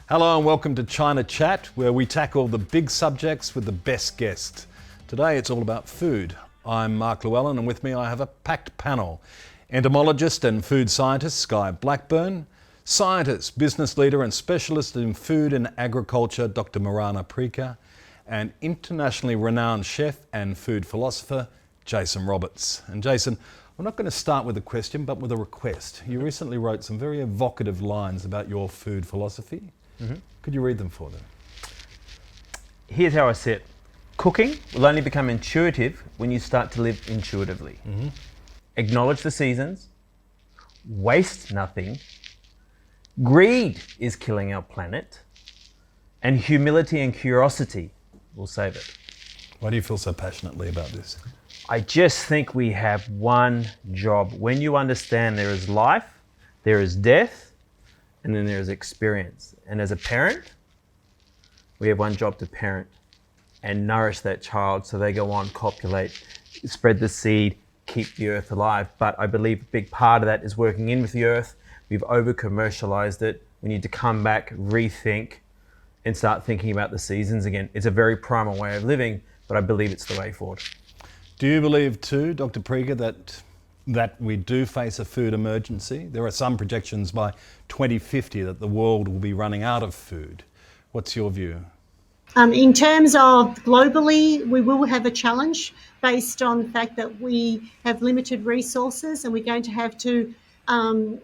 Hello and welcome to China Chat, where we tackle the big subjects with the best guests. Today it's all about food. I'm Mark Llewellyn and with me I have a packed panel. Entomologist and food scientist Sky Blackburn, scientist, business leader and specialist in food and agriculture Dr. Mirana Preaker, and internationally renowned chef and food philosopher Jason Roberts. And Jason, we're not going to start with a question but with a request. You recently wrote some very evocative lines about your food philosophy. Could you read them for them? Here's how I see it. Cooking will only become intuitive when you start to live intuitively. Acknowledge the seasons, waste nothing, greed is killing our planet, and humility and curiosity will save it. Why do you feel so passionately about this? I just think we have one job. When you understand there is life, there is death, and then there is experience. And as a parent, we have one job to parent and nourish that child so they go on, copulate, spread the seed, keep the earth alive. But I believe a big part of that is working in with the earth. We've over-commercialized it. We need to come back, rethink, and start thinking about the seasons again. It's a very primal way of living, but I believe it's the way forward. Do you believe too, Dr. Preaker, that we do face a food emergency? There are some projections by 2050 that the world will be running out of food. What's your view? In terms of globally, we will have a challenge based on the fact that we have limited resources and we're going to have to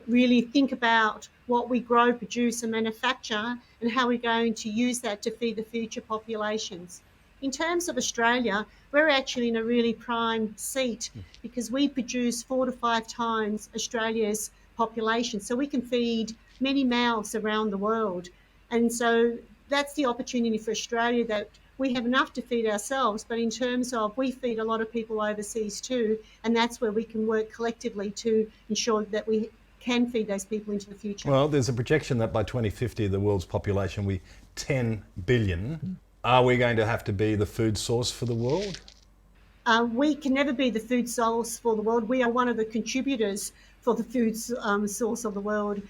really think about what we grow, produce and manufacture and how we're going to use that to feed the future populations. In terms of Australia, we're actually in a really prime seat because we produce 4 to 5 times Australia's population. So we can feed many mouths around the world. And so that's the opportunity for Australia, that we have enough to feed ourselves, but in terms of we feed a lot of people overseas too, and that's where we can work collectively to ensure that we can feed those people into the future. Well, there's a projection that by 2050 the world's population will be 10 billion. Are we going to have to be the food source for the world? We can never be the food source for the world. We are one of the contributors for the food source of the world.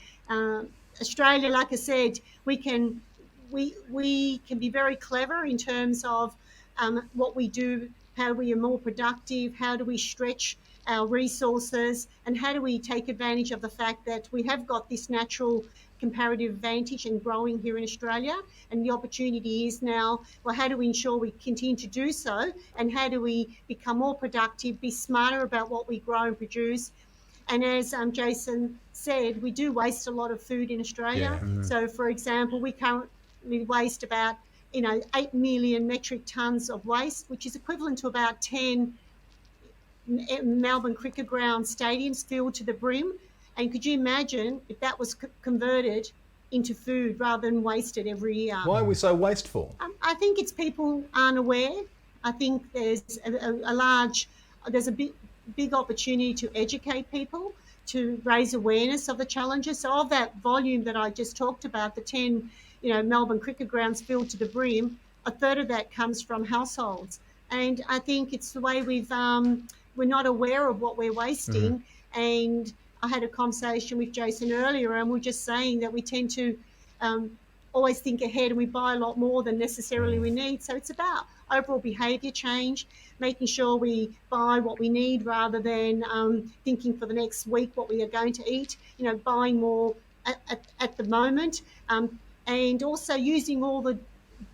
Australia, like I said, we can be very clever in terms of what we do, how we are more productive, how do we stretch our resources, and how do we take advantage of the fact that we have got this natural comparative advantage in growing here in Australia, and the opportunity is now, well, how do we ensure we continue to do so, and how do we become more productive, be smarter about what we grow and produce. And as Jason said, we do waste a lot of food in Australia. So for example, we currently waste about 8 million metric tonnes of waste, which is equivalent to about 10 Melbourne Cricket Ground stadiums filled to the brim. And could you imagine if that was converted into food rather than wasted every year? Why are we so wasteful? I think it's people aren't aware. I think there's a big opportunity to educate people, to raise awareness of the challenges. So of that volume that I just talked about, the 10 Melbourne Cricket Grounds filled to the brim, a third of that comes from households. And I think it's the way we're not aware of what we're wasting. And I had a conversation with Jason earlier, and we're just saying that we tend to always think ahead and we buy a lot more than necessarily we need. So it's about overall behaviour change, making sure we buy what we need rather than thinking for the next week what we are going to eat, buying more at the moment, and also using all the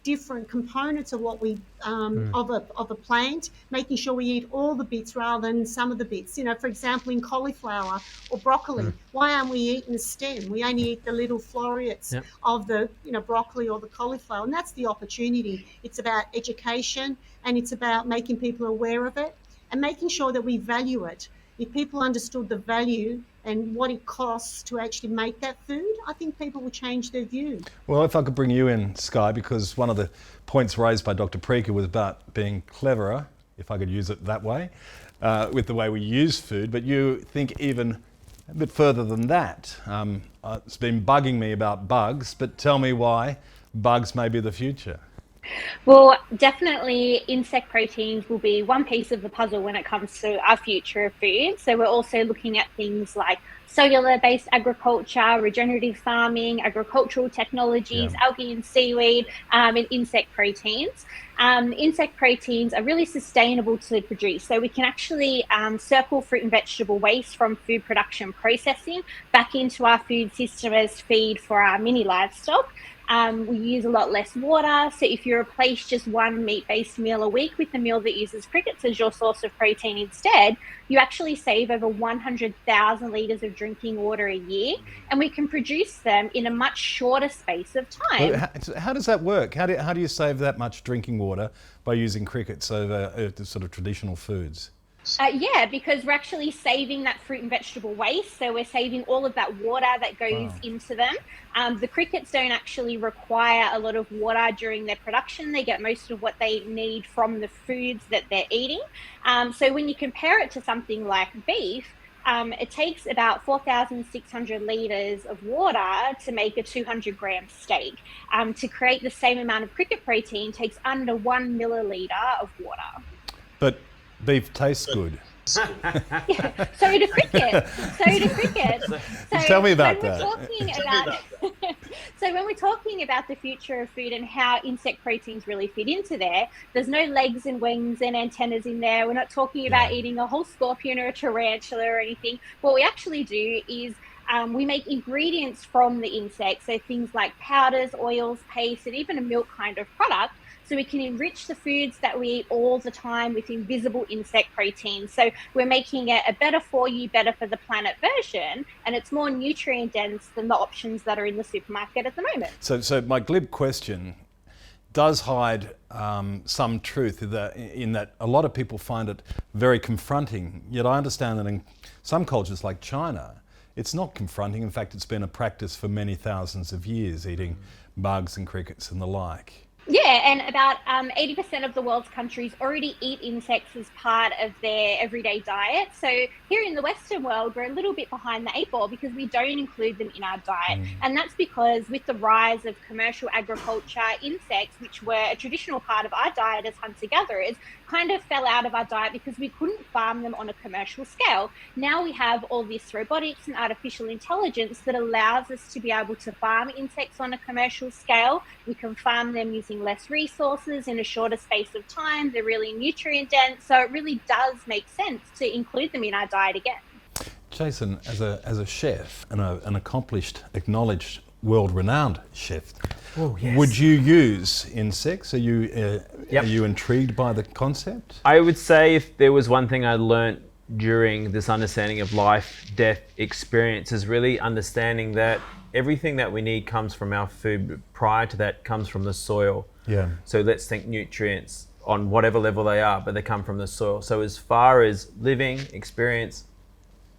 different components of what we of a plant, making sure we eat all the bits rather than some of the bits. For example, in cauliflower or broccoli, why aren't we eating the stem? We only eat the little florets of the broccoli or the cauliflower, and that's the opportunity. It's about education, and it's about making people aware of it and making sure that we value it. If people understood the value and what it costs to actually make that food, I think people will change their view. Well, if I could bring you in, Sky, because one of the points raised by Dr. Preaker was about being cleverer, if I could use it that way, with the way we use food, but you think even a bit further than that. It's been bugging me about bugs, but tell me why bugs may be the future. Well, definitely insect proteins will be one piece of the puzzle when it comes to our future of food. So we're also looking at things like cellular-based agriculture, regenerative farming, agricultural technologies, algae and seaweed, and insect proteins. Insect proteins are really sustainable to produce. So we can actually circle fruit and vegetable waste from food production processing back into our food system as feed for our mini livestock. We use a lot less water. So if you replace just one meat-based meal a week with a meal that uses crickets as your source of protein instead, you actually save over 100,000 litres of drinking water a year, and we can produce them in a much shorter space of time. Well, how does that work? How do you save that much drinking water by using crickets over sort of traditional foods? Yeah, because we're actually saving that fruit and vegetable waste. So we're saving all of that water that goes into them. The crickets don't actually require a lot of water during their production. They get most of what they need from the foods that they're eating. So when you compare it to something like beef, it takes about 4,600 litres of water to make a 200 gram steak. To create the same amount of cricket protein takes under 1 milliliter of water. But beef tastes good. Yeah, so do crickets. So tell me about that. So when we're talking about the future of food and how insect proteins really fit into there, there's no legs and wings and antennas in there. We're not talking about eating a whole scorpion or a tarantula or anything. What we actually do is we make ingredients from the insects, so things like powders, oils, paste, and even a milk kind of product. So we can enrich the foods that we eat all the time with invisible insect proteins. So we're making it a better for you, better for the planet version, and it's more nutrient dense than the options that are in the supermarket at the moment. So my glib question does hide some truth in that a lot of people find it very confronting. Yet I understand that in some cultures like China, it's not confronting. In fact, it's been a practice for many thousands of years, eating bugs and crickets and the like. Yeah, and about 80% of the world's countries already eat insects as part of their everyday diet. So here in the Western world, we're a little bit behind the 8 ball because we don't include them in our diet. And that's because with the rise of commercial agriculture, insects, which were a traditional part of our diet as hunter-gatherers, kind of fell out of our diet because we couldn't farm them on a commercial scale. Now we have all this robotics and artificial intelligence that allows us to be able to farm insects on a commercial scale. We can farm them using less resources in a shorter space of time. They're really nutrient dense, so it really does make sense to include them in our diet again. Jason, as a chef and an accomplished, acknowledged, world-renowned chef, would you use insects? Are you intrigued by the concept? I would say if there was one thing I learned during this understanding of life, death experience is really understanding that everything that we need comes from our food, but prior to that comes from the soil. Yeah. So let's think nutrients on whatever level they are, but they come from the soil. So as far as living experience,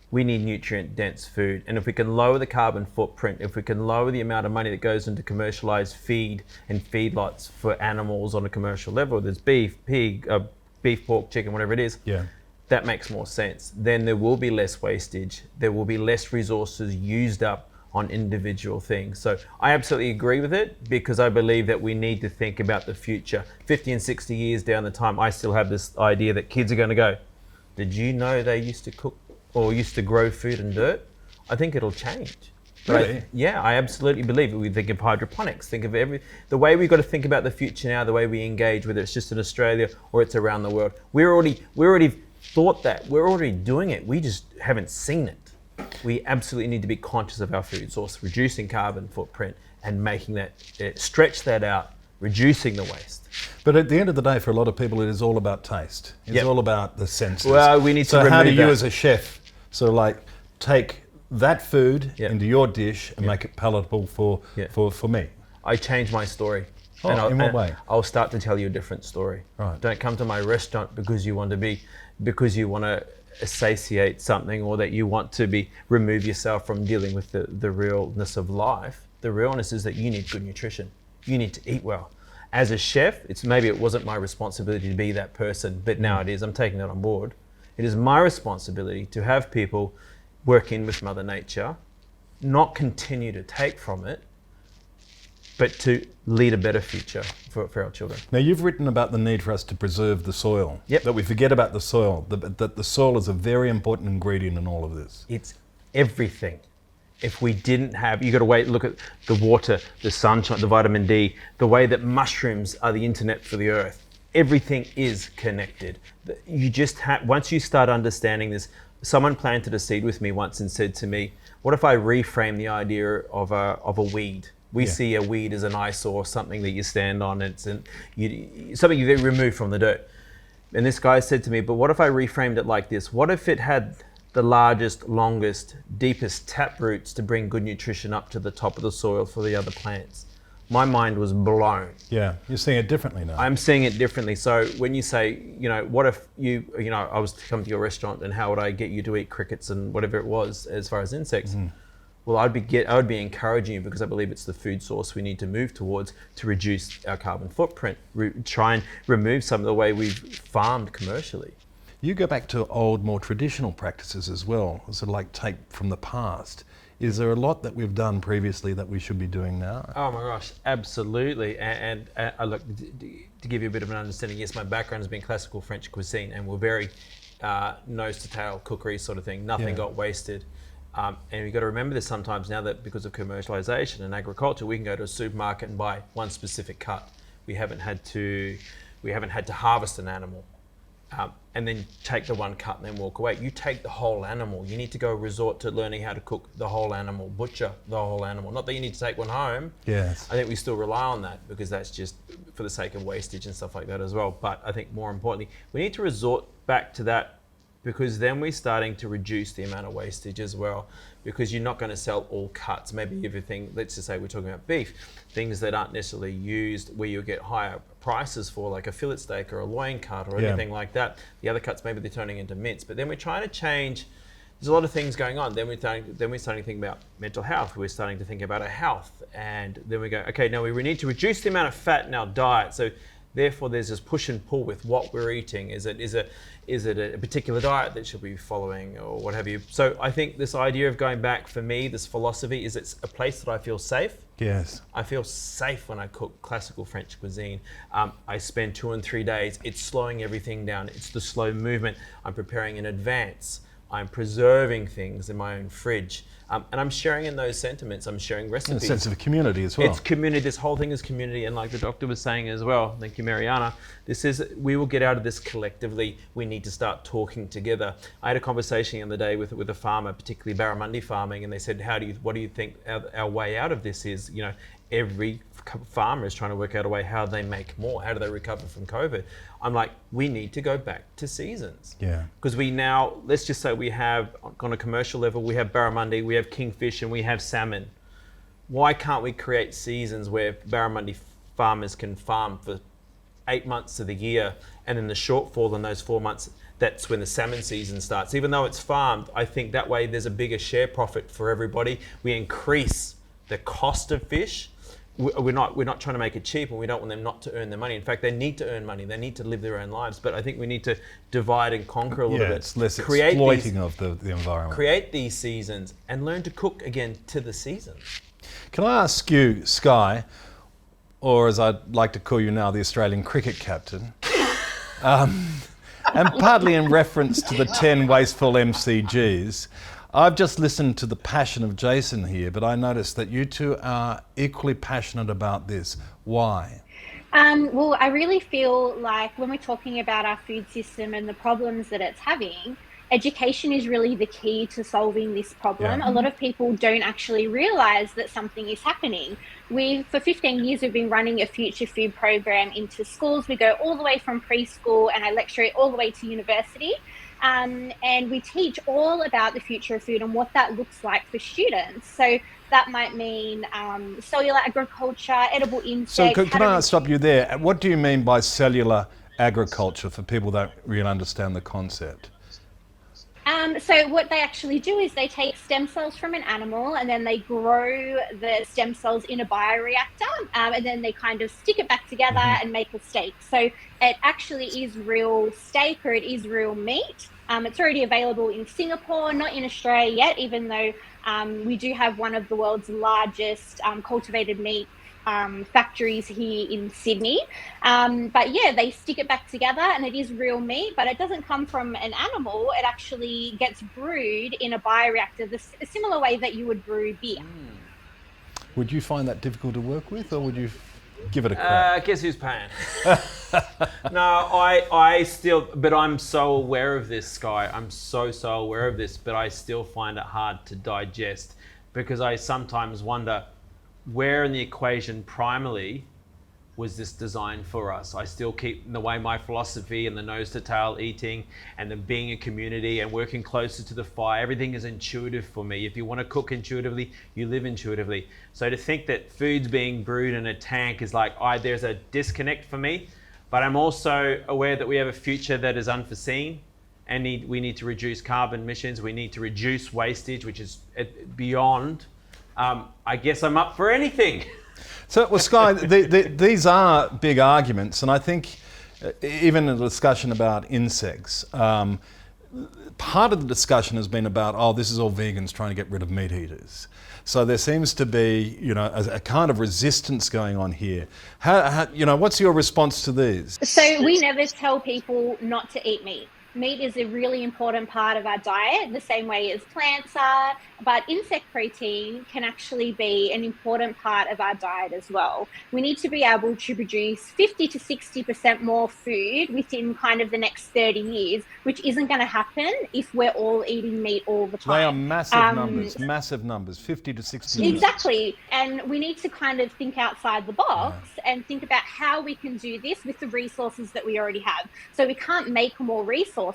we need nutrient dense food. And if we can lower the carbon footprint, if we can lower the amount of money that goes into commercialized feed and feedlots for animals on a commercial level, there's beef, pig, beef, pork, chicken, whatever it is, that makes more sense. Then there will be less wastage. There will be less resources used up on individual things. So I absolutely agree with it because I believe that we need to think about the future. 50 and 60 years down the time, I still have this idea that kids are going to go, did you know they used to cook or used to grow food in dirt? I think it'll change. Really? I absolutely believe it. We think of hydroponics, think of the way we've got to think about the future now, the way we engage, whether it's just in Australia or it's around the world. We're already thought that. We're already doing it. We just haven't seen it. We absolutely need to be conscious of our food source, reducing carbon footprint and making that, stretch that out, reducing the waste. But at the end of the day, for a lot of people, it is all about taste. It's all about the senses. Well, we need to So how do remove you that. as a chef sort of like take that food into your dish and make it palatable for me? I change my story. Oh, in what way? I'll start to tell you a different story. Right. Don't come to my restaurant because you want to satiate something or that you want to remove yourself from dealing with the realness of life. The realness is that you need good nutrition. You need to eat well. As a chef, it wasn't my responsibility to be that person, but now it is. I'm taking that on board. It is my responsibility to have people work in with Mother Nature, not continue to take from it, but to lead a better future for our children. Now, you've written about the need for us to preserve the soil. Yep. That we forget about the soil, that the soil is a very important ingredient in all of this. It's everything. If we didn't have, you got to wait, look at the water, the sunshine, the vitamin D, the way that mushrooms are the internet for the earth. Everything is connected. You just have, once you start understanding this, someone planted a seed with me once and said to me, what if I reframe the idea of a weed? We see a weed as an eyesore, something that you stand on, something you remove from the dirt. And this guy said to me, but what if I reframed it like this? What if it had the largest, longest, deepest tap roots to bring good nutrition up to the top of the soil for the other plants? My mind was blown. Yeah, you're seeing it differently now. I'm seeing it differently. So when you say, what if I was to come to your restaurant and how would I get you to eat crickets and whatever it was as far as insects? Well, I would be encouraging you, because I believe it's the food source we need to move towards to reduce our carbon footprint, try and remove some of the way we've farmed commercially. You go back to old, more traditional practices as well, sort of like take from the past. Is there a lot that we've done previously that we should be doing now? Oh my gosh, absolutely. And look, to give you a bit of an understanding, yes, my background has been classical French cuisine, and we're very nose to tail cookery sort of thing. Nothing got wasted. And you've got to remember this sometimes now, that because of commercialization and agriculture, we can go to a supermarket and buy one specific cut. We haven't had to harvest an animal. And then take the one cut and then walk away. You take the whole animal. You need to go resort to learning how to cook the whole animal, butcher the whole animal. Not that you need to take one home. Yes. I think we still rely on that, because that's just for the sake of wastage and stuff like that as well. But I think more importantly, we need to resort back to that, because then we're starting to reduce the amount of wastage as well, because you're not going to sell all cuts. Maybe everything, let's just say we're talking about beef, things that aren't necessarily used where you'll get higher prices for, like a fillet steak or a loin cut or anything like that. The other cuts, maybe they're turning into mince. But then we're trying to change. There's a lot of things going on. Then we're starting to think about mental health. We're starting to think about our health. And then we go, okay, now we need to reduce the amount of fat in our diet. So therefore, there's this push and pull with what we're eating. Is it a particular diet that should be following, or what have you? So I think this idea of going back, for me, this philosophy is, it's a place that I feel safe. Yes. I feel safe when I cook classical French cuisine. I spend 2 and 3 days. It's slowing everything down. It's the slow movement. I'm preparing in advance. I'm preserving things in my own fridge. And I'm sharing in those sentiments. I'm sharing recipes. And a sense of community as well. It's community. This whole thing is community. And like the doctor was saying as well, thank you, Mariana, we will get out of this collectively. We need to start talking together. I had a conversation the other day with a farmer, particularly barramundi farming, and they said, what do you think our way out of this is? Every farmer is trying to work out a way how they make more. How do they recover from COVID? I'm like, we need to go back to seasons. Yeah. Because we now, let's just say we have, on a commercial level, we have barramundi, we have kingfish, and we have salmon. Why can't we create seasons where barramundi farmers can farm for 8 months of the year, and then the shortfall in those 4 months, that's when the salmon season starts. Even though it's farmed, I think that way there's a bigger share profit for everybody. We increase the cost of fish. We're not trying to make it cheap, and we don't want them not to earn their money. In fact, they need to earn money. They need to live their own lives. But I think we need to divide and conquer a little bit. It's less exploiting of the environment. Create these seasons and learn to cook again to the season. Can I ask you, Sky, or as I'd like to call you now, the Australian cricket captain, and partly in reference to the 10 wasteful MCGs, I've just listened to the passion of Jason here, but I noticed that you two are equally passionate about this. Why? Well, I really feel like when we're talking about our food system and the problems that it's having, education is really the key to solving this problem. Yeah. A lot of people don't actually realize that something is happening. For 15 years, we've been running a future food program into schools. We go all the way from preschool, and I lecture it all the way to university. And we teach all about the future of food and what that looks like for students. So that might mean cellular agriculture, edible insects. So can I stop you there? What do you mean by cellular agriculture for people that don't really understand the concept? So what they actually do is they take stem cells from an animal, and then they grow the stem cells in a bioreactor, and then they kind of stick it back together and make a steak. So it actually is real steak, or it is real meat. It's already available in Singapore, not in Australia yet, even though we do have one of the world's largest cultivated meat factories here in Sydney. But yeah, they stick it back together and it is real meat, but it doesn't come from an animal. It actually gets brewed in a bioreactor, a similar way that you would brew beer. Would you find that difficult to work with, or would you give it a crack? Guess who's paying? No, I still, but I'm so aware of this, Sky. I'm so aware of this, but I still find it hard to digest because I sometimes wonder where in the equation primarily was this designed for us. I still keep the way my philosophy and the nose to tail eating and then being a community and working closer to the fire, everything is intuitive for me. If you want to cook intuitively, you live intuitively. So to think that food's being brewed in a tank is like, there's a disconnect for me, but I'm also aware that we have a future that is unforeseen and we need to reduce carbon emissions. We need to reduce wastage, which is beyond. I guess I'm up for anything. So, well, Sky, these are big arguments, and I think even in the discussion about insects, part of the discussion has been about, this is all vegans trying to get rid of meat eaters. So there seems to be, a kind of resistance going on here. How, what's your response to these? So we never tell people not to eat meat. Meat is a really important part of our diet, the same way as plants are, but insect protein can actually be an important part of our diet as well. We need to be able to produce 50 to 60% more food within kind of the next 30 years, which isn't going to happen if we're all eating meat all the time. They are massive numbers, 50 to 60%. Exactly. And we need to kind of think outside the box and think about how we can do this with the resources that we already have. So we can't make more resources,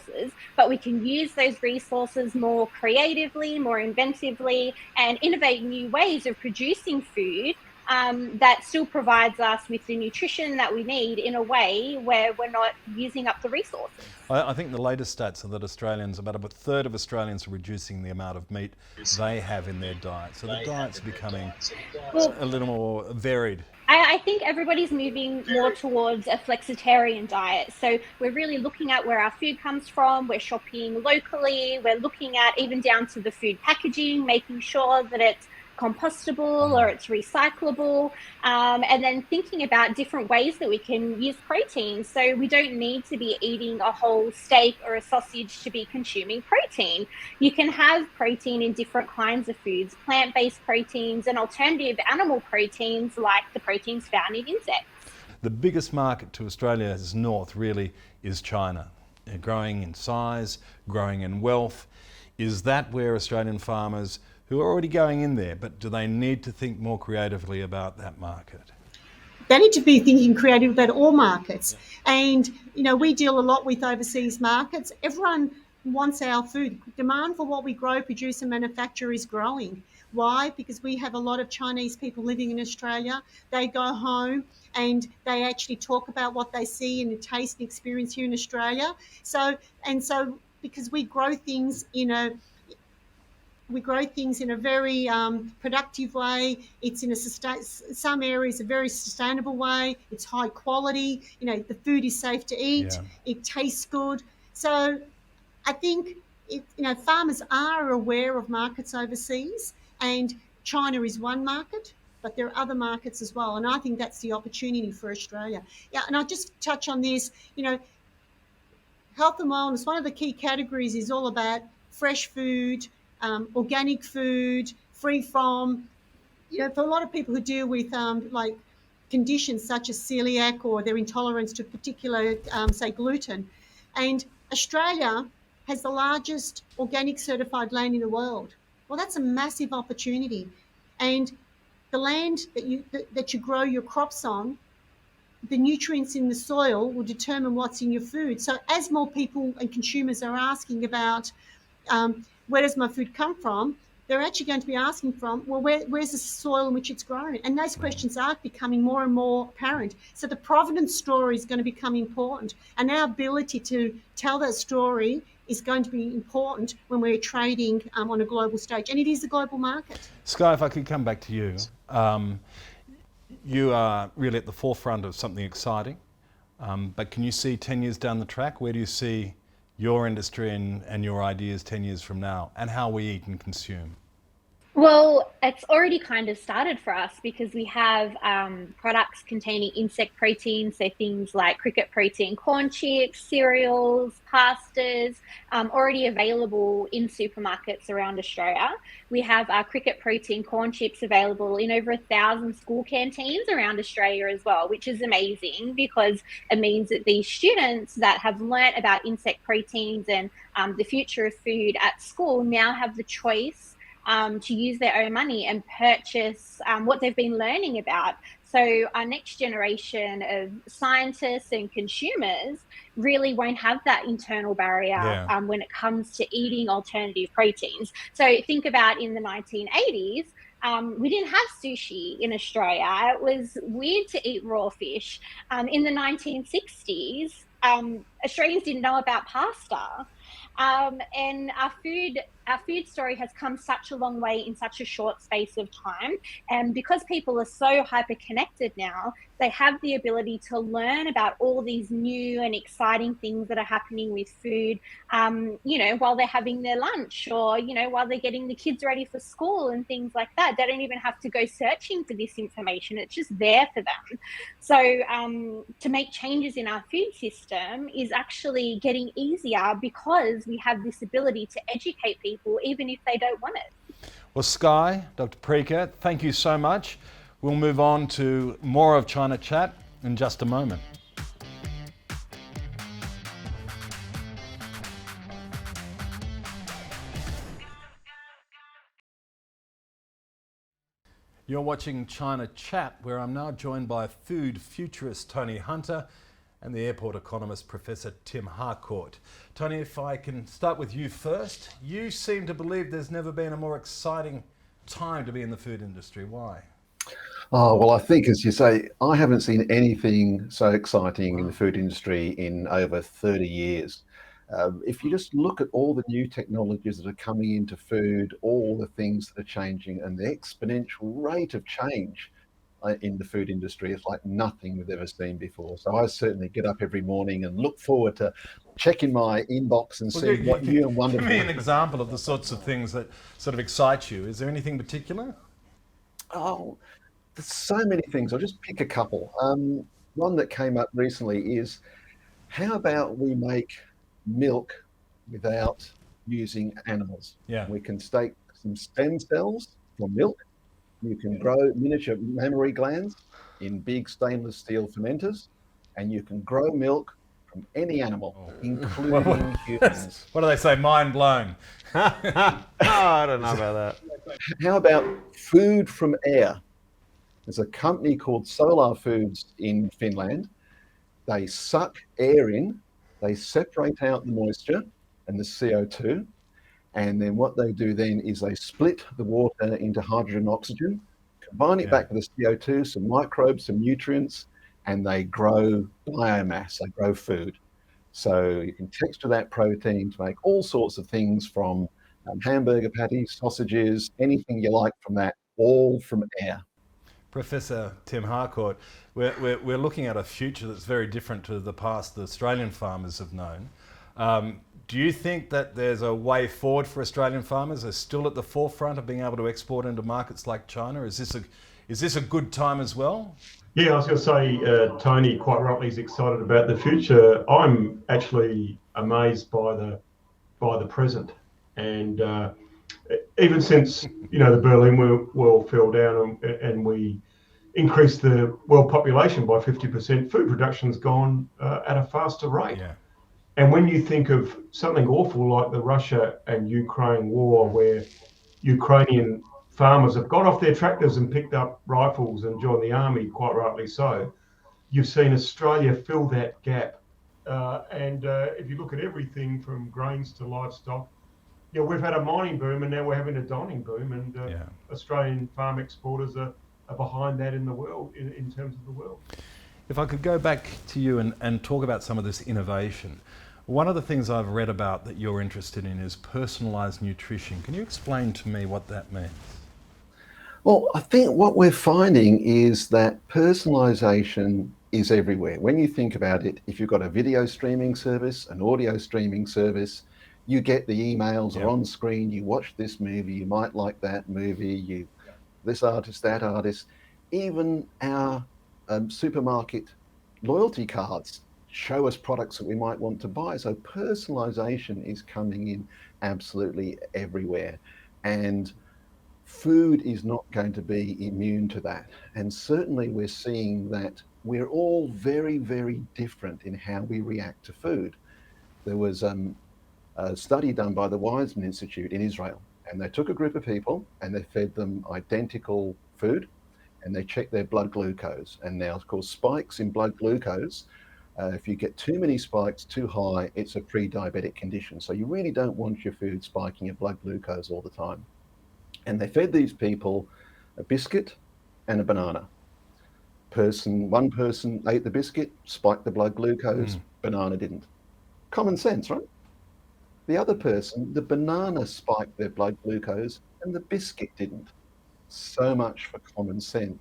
but we can use those resources more creatively, more inventively, and innovate new ways of producing food that still provides us with the nutrition that we need in a way where we're not using up the resources. I think the latest stats are that about a third of Australians are reducing the amount of meat they have in their diet. So the diet's becoming a little more varied. I think everybody's moving more towards a flexitarian diet. So we're really looking at where our food comes from. We're shopping locally. We're looking at even down to the food packaging, making sure that it's compostable or it's recyclable, and then thinking about different ways that we can use protein. So we don't need to be eating a whole steak or a sausage to be consuming protein. You can have protein in different kinds of foods, plant-based proteins and alternative animal proteins like the proteins found in insects. The biggest market to Australia's north really is China. They're growing in size, growing in wealth. Is that where Australian farmers who are already going in there, but do they need to think more creatively about that market? They need to be thinking creative about all markets. And, we deal a lot with overseas markets. Everyone wants our food. Demand for what we grow, produce and manufacture is growing. Why? Because we have a lot of Chinese people living in Australia. They go home and they actually talk about what they see and the taste and experience here in Australia. So because we grow things in a very productive way. It's in some areas a very sustainable way. It's high quality. The food is safe to eat. Yeah. It tastes good. So I think farmers are aware of markets overseas, and China is one market, but there are other markets as well. And I think that's the opportunity for Australia. Yeah, and I'll just touch on this. Health and wellness, one of the key categories is all about fresh food, organic food, free from, for a lot of people who deal with like conditions such as celiac or their intolerance to particular, say, gluten. And Australia has the largest organic certified land in the world. Well, that's a massive opportunity. And the land that you grow your crops on, the nutrients in the soil will determine what's in your food. So as more people and consumers are asking about where does my food come from, they're actually going to be asking where's the soil in which it's grown? And those questions are becoming more and more apparent. So the provenance story is going to become important. And our ability to tell that story is going to be important when we're trading on a global stage. And it is a global market. Sky, if I could come back to you. You are really at the forefront of something exciting. But can you see 10 years down the track? Where do you see your industry and your ideas 10 years from now, and how we eat and consume? Well, it's already kind of started for us because we have products containing insect protein, so things like cricket protein corn chips, cereals, pastas, already available in supermarkets around Australia. We have cricket protein corn chips available in over 1,000 school canteens around Australia as well, which is amazing because it means that these students that have learnt about insect proteins and the future of food at school now have the choice to use their own money and purchase what they've been learning about. So our next generation of scientists and consumers really won't have that internal barrier Yeah. when it comes to eating alternative proteins. So think about in the 1980s, we didn't have sushi in Australia. It was weird to eat raw fish. In the 1960s, Australians didn't know about pasta. And our food story has come such a long way in such a short space of time. And because people are so hyper connected now, they have the ability to learn about all these new and exciting things that are happening with food, while they're having their lunch or, while they're getting the kids ready for school and things like that. They don't even have to go searching for this information. It's just there for them. So to make changes in our food system is actually getting easier because we have this ability to educate people even if they don't want it. Well, Sky, Dr. Parikh, thank you so much. We'll move on to more of China Chat in just a moment. You're watching China Chat, where I'm now joined by food futurist Tony Hunter and the airport economist Professor Tim Harcourt. Tony, if I can start with you first. You seem to believe there's never been a more exciting time to be in the food industry. Why? Oh, well, I think, as you say, I haven't seen anything so exciting in the food industry in over 30 years. If you just look at all the new technologies that are coming into food, all the things that are changing, and the exponential rate of change in the food industry is like nothing we've ever seen before. So I certainly get up every morning and look forward to checking my inbox and see what new and wonderful. Give me an example of the sorts of things that sort of excite you. Is there anything particular? Oh, there's so many things. I'll just pick a couple. One that came up recently is, how about we make milk without using animals? Yeah. We can take some stem cells from milk. You can grow miniature mammary glands in big stainless steel fermenters, and you can grow milk from any animal, including humans. What do they say? Mind blown. I don't know about that. How about food from air? There's a company called Solar Foods in Finland. They suck air in, they separate out the moisture and the CO2, and then what they do then is they split the water into hydrogen and oxygen, combine it back with the CO2, some microbes, some nutrients, and they grow biomass, they grow food. So you can texture that protein to make all sorts of things, from hamburger patties, sausages, anything you like from that, all from air. Professor Tim Harcourt, we're looking at a future that's very different to the past the Australian farmers have known. Do you think that there's a way forward for Australian farmers? Are still at the forefront of being able to export into markets like China? Is this a good time as well? Yeah, I was going to say, Tony quite rightly is excited about the future. I'm actually amazed by the present, and even since the Berlin Wall fell down and we increased the world population by 50%, food production's gone at a faster rate. Yeah. And when you think of something awful like the Russia and Ukraine war, where Ukrainian farmers have got off their tractors and picked up rifles and joined the army, quite rightly so, you've seen Australia fill that gap. And if you look at everything from grains to livestock, we've had a mining boom and now we're having a dining boom, and Australian farm exporters are behind that in the world, in terms of the world. If I could go back to you and talk about some of this innovation. One of the things I've read about that you're interested in is personalised nutrition. Can you explain to me what that means? Well, I think what we're finding is that personalisation is everywhere. When you think about it, if you've got a video streaming service, an audio streaming service, You get the emails Yeah. are on screen. You watch this movie. You might like that movie. You this artist, that artist. Even our supermarket loyalty cards show us products that we might want to buy. So personalization is coming in absolutely everywhere, and food is not going to be immune to that. And certainly we're seeing that we're all very, very different in how we react to food. There was a study done by the Weizmann Institute in Israel, and they took a group of people and they fed them identical food and they checked their blood glucose. And now, of course, spikes in blood glucose, if you get too many spikes too high, it's a pre-diabetic condition. So you really don't want your food spiking your blood glucose all the time. And they fed these people a biscuit and a banana. One person ate the biscuit, spiked the blood glucose, banana didn't. Common sense, right? The other person, the banana spiked their blood glucose and the biscuit didn't. So much for common sense.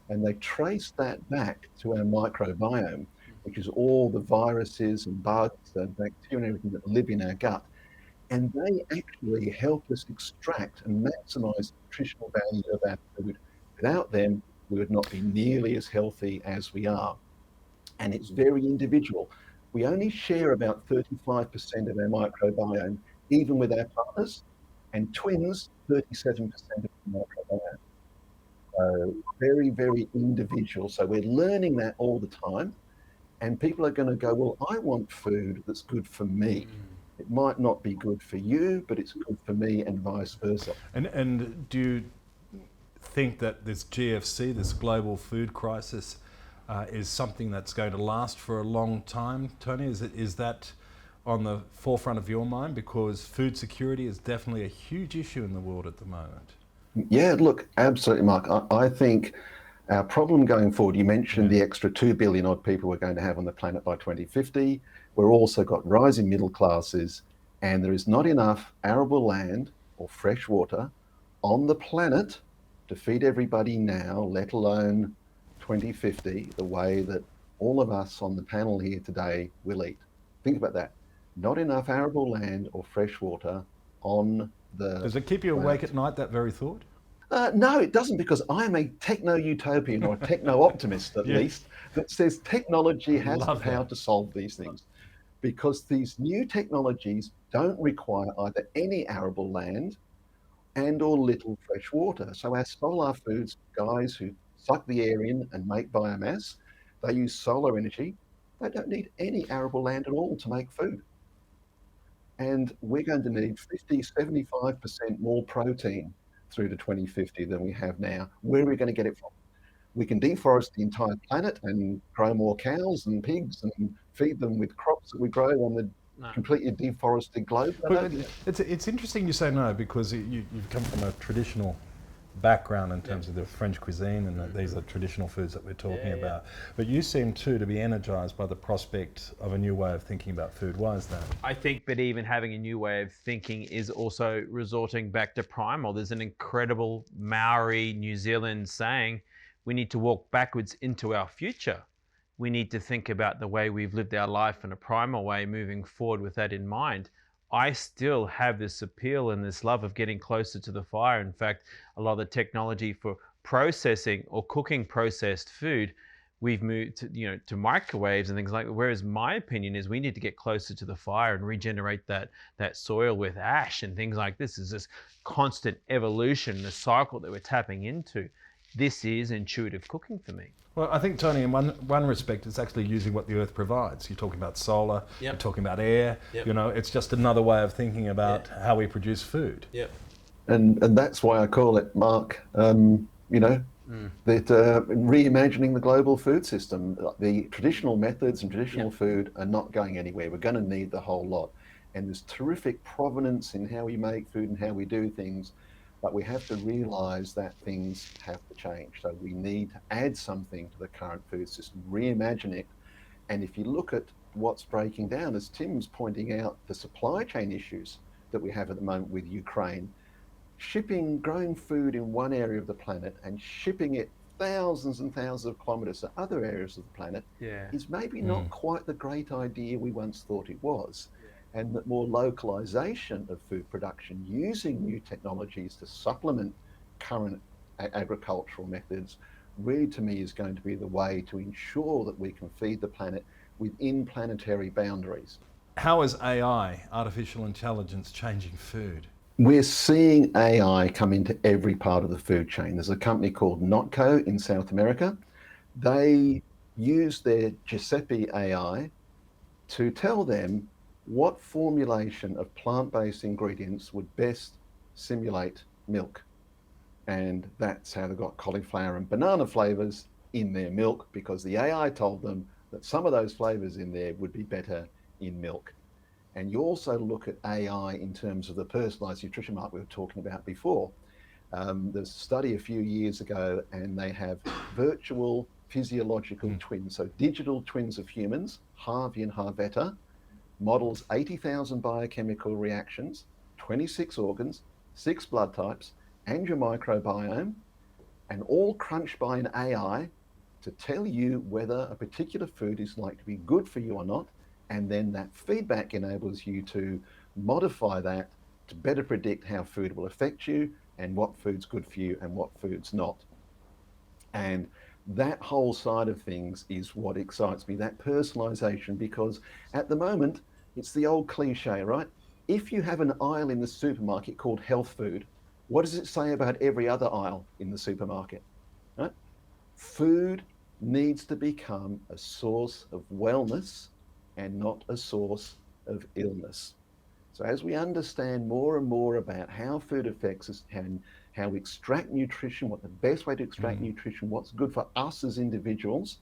And they traced that back to our microbiome, which is all the viruses and bugs and bacteria and everything that live in our gut. And they actually help us extract and maximize the nutritional value of our food. Without them, we would not be nearly as healthy as we are. And it's very individual. We only share about 35% of our microbiome, even with our partners, and twins, 37% of the microbiome. So very, very individual. So we're learning that all the time. And people are going to go, well, I want food that's good for me. It might not be good for you, but it's good for me, and vice versa. And do you think that this GFC, this global food crisis, is something that's going to last for a long time, Tony? Is that on the forefront of your mind? Because food security is definitely a huge issue in the world at the moment. Yeah, look, absolutely, Mark. I think our problem going forward, you mentioned the extra 2 billion odd people we're going to have on the planet by 2050. We've also got rising middle classes, and there is not enough arable land or fresh water on the planet to feed everybody now, let alone 2050, the way that all of us on the panel here today will eat. Think about that. Not enough arable land or fresh water on the Does it keep you awake at night, that very thought? No, it doesn't, because I'm a techno-utopian or a techno-optimist at least, that says technology has the power to solve these things, because these new technologies don't require either any arable land and or little fresh water. So our solar foods guys who suck the air in and make biomass, they use solar energy. They don't need any arable land at all to make food. And we're going to need 50, 75% more protein through to 2050 than we have now. Where are we going to get it from? We can deforest the entire planet and grow more cows and pigs and feed them with crops that we grow on the completely deforested globe. It's interesting you say no, because you've come from a traditional background in terms of the French cuisine, and that these are traditional foods that we're talking about. But you seem too to be energized by the prospect of a new way of thinking about food. Why is that? I think, but even having a new way of thinking is also resorting back to primal. There's an incredible Maori New Zealand saying, we need to walk backwards into our future. We need to think about the way we've lived our life in a primal way, moving forward with that in mind. I still have this appeal and this love of getting closer to the fire. In fact, a lot of the technology for processing or cooking processed food, we've moved to, to microwaves and things like that. Whereas my opinion is we need to get closer to the fire and regenerate that soil with ash and things like this. Is this constant evolution, the cycle that we're tapping into. This is intuitive cooking for me. Well, I think, Tony, in one respect, it's actually using what the earth provides. You're talking about solar, you're talking about air, it's just another way of thinking about how we produce food. And that's why I call it, Mark, that reimagining the global food system. The traditional methods and traditional food are not going anywhere. We're going to need the whole lot. And there's terrific provenance in how we make food and how we do things. But we have to realize that things have to change. So we need to add something to the current food system, reimagine it. And if you look at what's breaking down, as Tim's pointing out, the supply chain issues that we have at the moment with Ukraine, growing food in one area of the planet and shipping it thousands and thousands of kilometers to other areas of the planet is maybe not quite the great idea we once thought it was. and that more localization of food production using new technologies to supplement current agricultural methods really, to me, is going to be the way to ensure that we can feed the planet within planetary boundaries. How is AI, artificial intelligence, changing food? We're seeing AI come into every part of the food chain. There's a company called Notco in South America. They use their Giuseppe AI to tell them what formulation of plant-based ingredients would best simulate milk. And that's how they got cauliflower and banana flavors in their milk, because the AI told them that some of those flavors in there would be better in milk. And you also look at AI in terms of the personalized nutrition mark we were talking about before. There's a study a few years ago, and they have virtual physiological twins, so digital twins of humans, Harvey and Harvetta, models 80,000 biochemical reactions, 26 organs, 6 blood types, and your microbiome, and all crunched by an AI to tell you whether a particular food is likely to be good for you or not. And then that feedback enables you to modify that to better predict how food will affect you and what food's good for you and what food's not. And that whole side of things is what excites me, that personalization, because at the moment, it's the old cliche, right? If you have an aisle in the supermarket called health food, what does it say about every other aisle in the supermarket? Right? Food needs to become a source of wellness and not a source of illness. So as we understand more and more about how food affects us and how we extract nutrition, what the best way to extract nutrition, what's good for us as individuals,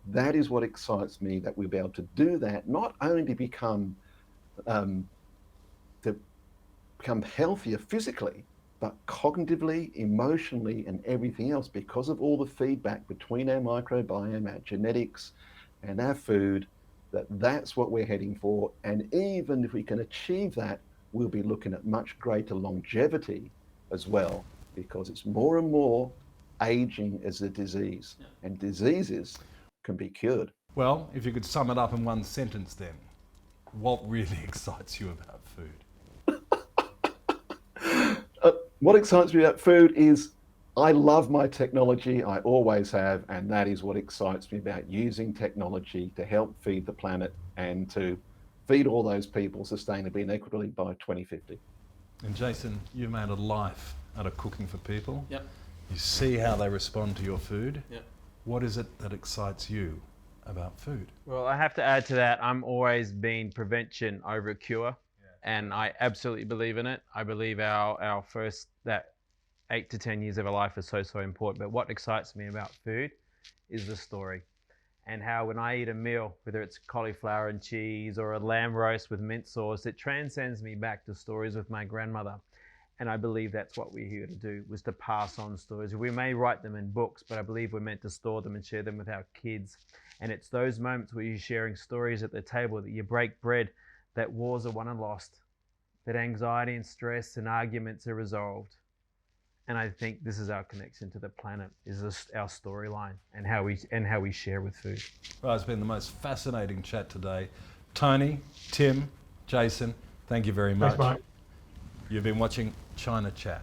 that is what excites me, that we'll be able to do that, not only to become healthier physically, but cognitively, emotionally, and everything else, because of all the feedback between our microbiome, our genetics, and our food. That's what we're heading for. And even if we can achieve that, we'll be looking at much greater longevity as well, because it's more and more aging as a disease, and diseases can be cured. Well, if you could sum it up in one sentence then, what really excites you about food? What excites me about food is I love my technology, I always have, and that is what excites me about using technology to help feed the planet and to feed all those people sustainably and equitably by 2050. And Jason, you made a life out of cooking for people. Yep. You see how they respond to your food. Yep. What is it that excites you about food? Well, I have to add to that, I'm always been prevention over cure. And I absolutely believe in it. I believe our first, that 8 to 10 years of our life is so important. But what excites me about food is the story, and how when I eat a meal, whether it's cauliflower and cheese or a lamb roast with mint sauce, it transcends me back to stories with my grandmother. And I believe that's what we're here to do, was to pass on stories. We may write them in books, but I believe we're meant to store them and share them with our kids. And it's those moments where you're sharing stories at the table, that you break bread, that wars are won and lost, that anxiety and stress and arguments are resolved. And I think this is our connection to the planet, is our storyline and how we share with food. Well, it's been the most fascinating chat today. Tony, Tim, Jason, thank you very much. Thanks, mate. You've been watching China Chat.